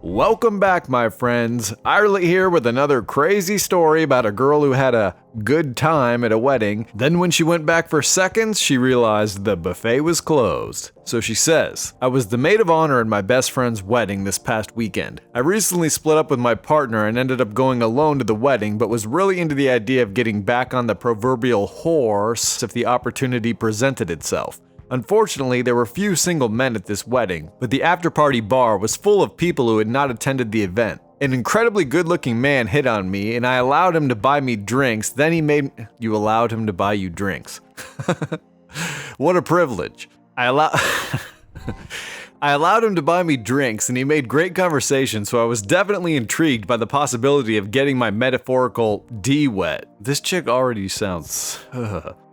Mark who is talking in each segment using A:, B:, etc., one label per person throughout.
A: Welcome back, my friends. iRelat here with another crazy story about a girl who had a good time at a wedding. Then when she went back for seconds, she realized the buffet was closed. So she says, I was the maid of honor at my best friend's wedding this past weekend. I recently split up with my partner and ended up going alone to the wedding, but was really into the idea of getting back on the proverbial horse if the opportunity presented itself. Unfortunately, there were few single men at this wedding, but the after-party bar was full of people who had not attended the event. An incredibly good-looking man hit on me, and I allowed him to buy me drinks. Then he made... You allowed him to buy you drinks. What a privilege. I allowed him to buy me drinks, and he made great conversation, so I was definitely intrigued by the possibility of getting my metaphorical D wet. This chick already sounds...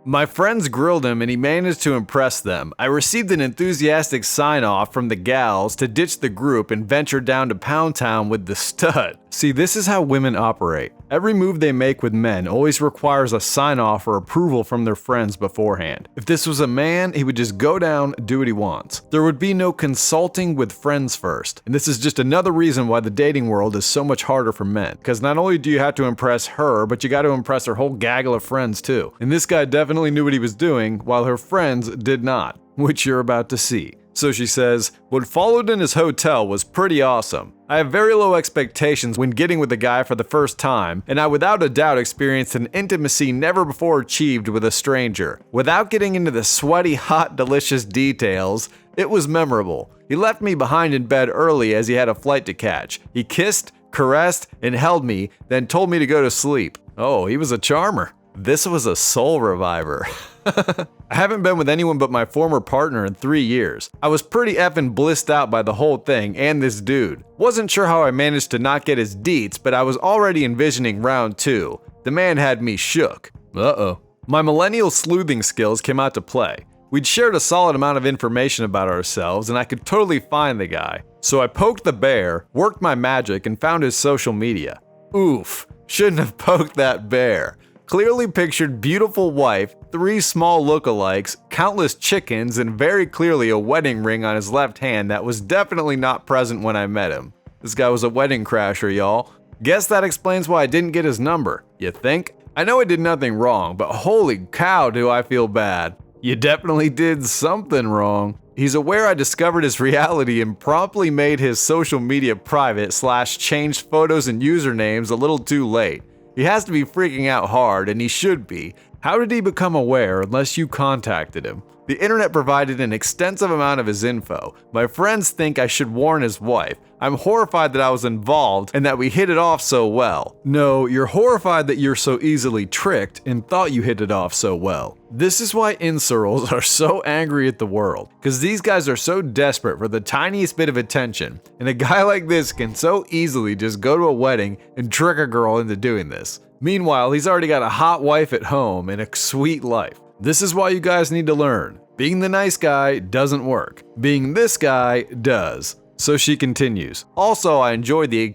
A: My friends grilled him and he managed to impress them. I received an enthusiastic sign-off from the gals to ditch the group and venture down to Pound Town with the stud. See, this is how women operate. Every move they make with men always requires a sign-off or approval from their friends beforehand. If this was a man, he would just go down, do what he wants. There would be no consulting with friends first. And this is just another reason why the dating world is so much harder for men. Because not only do you have to impress her, but you got to impress her whole gaggle of friends too. And this guy definitely knew what he was doing, while her friends did not, which you're about to see. So she says, what followed in his hotel was pretty awesome. I have very low expectations when getting with a guy for the first time, and I without a doubt experienced an intimacy never before achieved with a stranger. Without getting into the sweaty, hot, delicious details, it was memorable. He left me behind in bed early as he had a flight to catch. He kissed, caressed, and held me, then told me to go to sleep. Oh, he was a charmer. This was a soul reviver. I haven't been with anyone but my former partner in 3 years. I was pretty effing blissed out by the whole thing and this dude. Wasn't sure how I managed to not get his deets, but I was already envisioning round 2. The man had me shook. Uh-oh. My millennial sleuthing skills came out to play. We'd shared a solid amount of information about ourselves and I could totally find the guy. So I poked the bear, worked my magic, and found his social media. Oof, shouldn't have poked that bear. Clearly pictured beautiful wife, 3 small lookalikes, countless chickens, and very clearly a wedding ring on his left hand that was definitely not present when I met him. This guy was a wedding crasher, y'all. Guess that explains why I didn't get his number. You think? I know I did nothing wrong, but holy cow do I feel bad. You definitely did something wrong. He's aware I discovered his reality and promptly made his social media private / changed photos and usernames a little too late. He has to be freaking out hard, and he should be. How did he become aware unless you contacted him? The internet provided an extensive amount of his info. My friends think I should warn his wife. I'm horrified that I was involved and that we hit it off so well. No, you're horrified that you're so easily tricked and thought you hit it off so well. This is why incels are so angry at the world, because these guys are so desperate for the tiniest bit of attention, and a guy like this can so easily just go to a wedding and trick a girl into doing this. Meanwhile, he's already got a hot wife at home and a sweet life. This is why you guys need to learn. Being the nice guy doesn't work. Being this guy does. So she continues. Also, I enjoyed the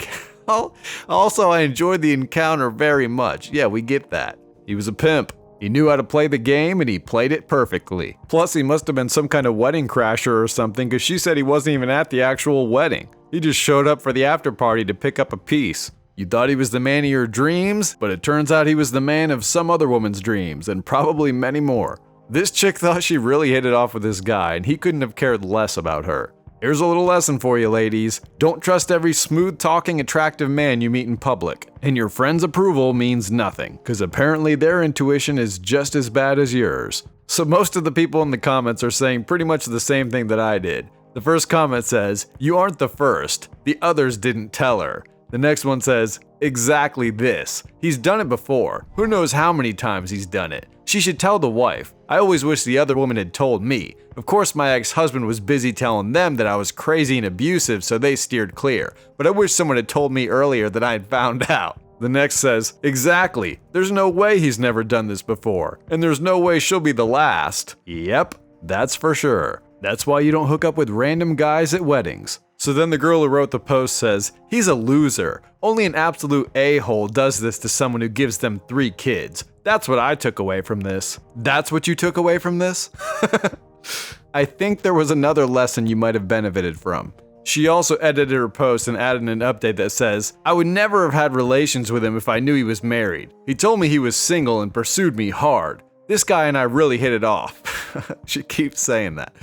A: encounter very much. Yeah, we get that. He was a pimp. He knew how to play the game and he played it perfectly. Plus, he must have been some kind of wedding crasher or something, because she said he wasn't even at the actual wedding. He just showed up for the after party to pick up a piece. You thought he was the man of your dreams, but it turns out he was the man of some other woman's dreams, and probably many more. This chick thought she really hit it off with this guy, and he couldn't have cared less about her. Here's a little lesson for you, ladies. Don't trust every smooth-talking, attractive man you meet in public. And your friend's approval means nothing, because apparently their intuition is just as bad as yours. So most of the people in the comments are saying pretty much the same thing that I did. The first comment says, "You aren't the first. The others didn't tell her." The next one says, "Exactly this. He's done it before. Who knows how many times he's done it. She should tell the wife. I always wish the other woman had told me. Of course, my ex-husband was busy telling them that I was crazy and abusive, so they steered clear. But I wish someone had told me earlier that I had found out." The next says, "Exactly. There's no way he's never done this before. And there's no way she'll be the last." Yep, that's for sure. That's why you don't hook up with random guys at weddings. So then the girl who wrote the post says, "He's a loser. Only an absolute a-hole does this to someone who gives them 3 kids. That's what I took away from this." That's what you took away from this? I think there was another lesson you might have benefited from. She also edited her post and added an update that says, I would never have had relations with him if I knew he was married. He told me he was single and pursued me hard. This guy and I really hit it off. She keeps saying that.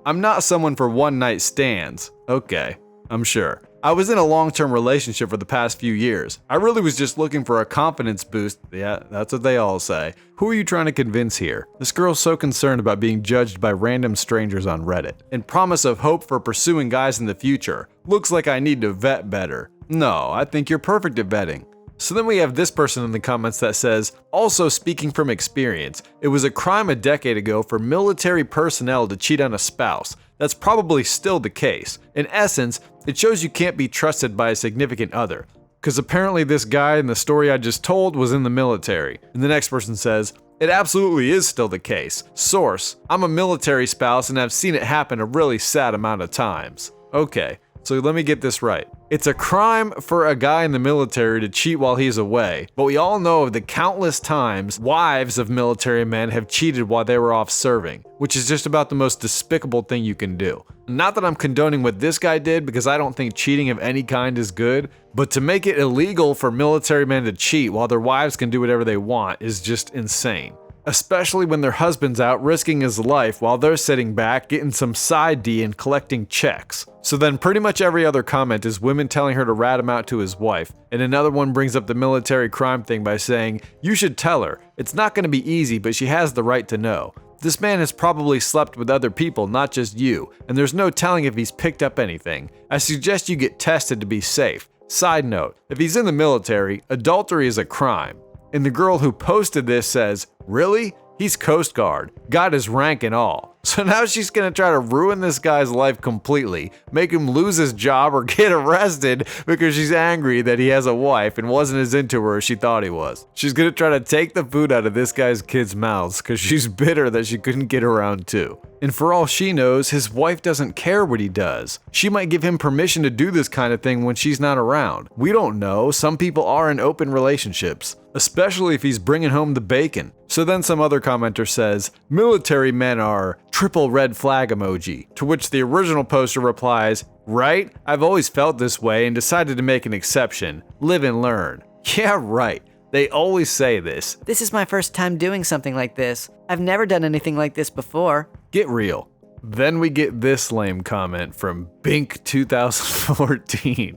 A: I'm not someone for one night stands. Okay, I'm sure. I was in a long-term relationship for the past few years. I really was just looking for a confidence boost. Yeah, that's what they all say. Who are you trying to convince here? This girl's so concerned about being judged by random strangers on Reddit. And promise of hope for pursuing guys in the future. Looks like I need to vet better. No, I think you're perfect at vetting. So then we have this person in the comments that says, also speaking from experience, it was a crime a decade ago for military personnel to cheat on a spouse. That's probably still the case. In essence, it shows you can't be trusted by a significant other. Because apparently this guy in the story I just told was in the military. And the next person says, it absolutely is still the case. Source, I'm a military spouse and I've seen it happen a really sad amount of times. Okay. So let me get this right. It's a crime for a guy in the military to cheat while he's away, but we all know of the countless times wives of military men have cheated while they were off serving, which is just about the most despicable thing you can do. Not that I'm condoning what this guy did, because I don't think cheating of any kind is good, but to make it illegal for military men to cheat while their wives can do whatever they want is just insane. Especially when their husband's out risking his life while they're sitting back getting some side D and collecting checks. So then pretty much every other comment is women telling her to rat him out to his wife, and another one brings up the military crime thing by saying, you should tell her, it's not going to be easy but she has the right to know. This man has probably slept with other people, not just you, and there's no telling if he's picked up anything. I suggest you get tested to be safe. Side note, if he's in the military, adultery is a crime. And the girl who posted this says, really? He's Coast Guard. Got his rank and all. So now she's gonna try to ruin this guy's life completely, make him lose his job or get arrested because she's angry that he has a wife and wasn't as into her as she thought he was. She's gonna try to take the food out of this guy's kids' mouths because she's bitter that she couldn't get around too. And for all she knows, his wife doesn't care what he does. She might give him permission to do this kind of thing when she's not around. We don't know. Some people are in open relationships, especially if he's bringing home the bacon. So then some other commenter says, military men are triple red flag emoji, to which the original poster replies, right? I've always felt this way and decided to make an exception. Live and learn. Yeah, right. They always say this.
B: This is my first time doing something like this. I've never done anything like this before.
A: Get real. Then we get this lame comment from Bink 2014.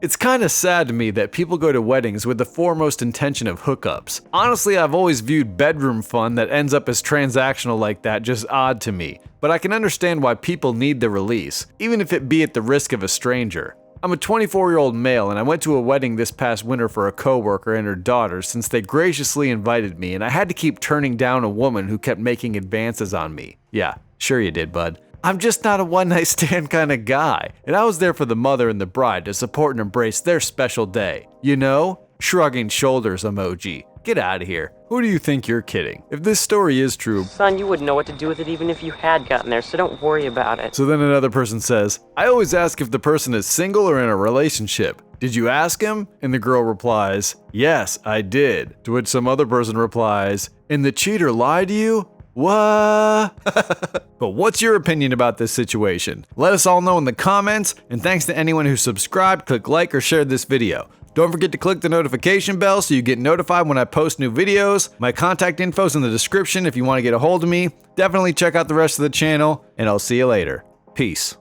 A: It's kinda sad to me that people go to weddings with the foremost intention of hookups. Honestly, I've always viewed bedroom fun that ends up as transactional like that just odd to me, but I can understand why people need the release, even if it be at the risk of a stranger. I'm a 24-year-old male and I went to a wedding this past winter for a coworker and her daughter since they graciously invited me, and I had to keep turning down a woman who kept making advances on me. Yeah, sure you did, bud. I'm just not a one-night stand kind of guy, and I was there for the mother and the bride to support and embrace their special day. You know? Shrugging shoulders emoji. Get out of here. Who do you think you're kidding? If this story is true,
C: son, you wouldn't know what to do with it even if you had gotten there, so don't worry about it.
A: So then another person says, I always ask if the person is single or in a relationship. Did you ask him? And the girl replies, yes, I did. To which some other person replies, and the cheater lied to you? What? But what's your opinion about this situation? Let us all know in the comments, and thanks to anyone who subscribed, clicked like, or shared this video. Don't forget to click the notification bell so you get notified when I post new videos. My contact info's in the description if you want to get a hold of me. Definitely check out the rest of the channel, and I'll see you later. Peace.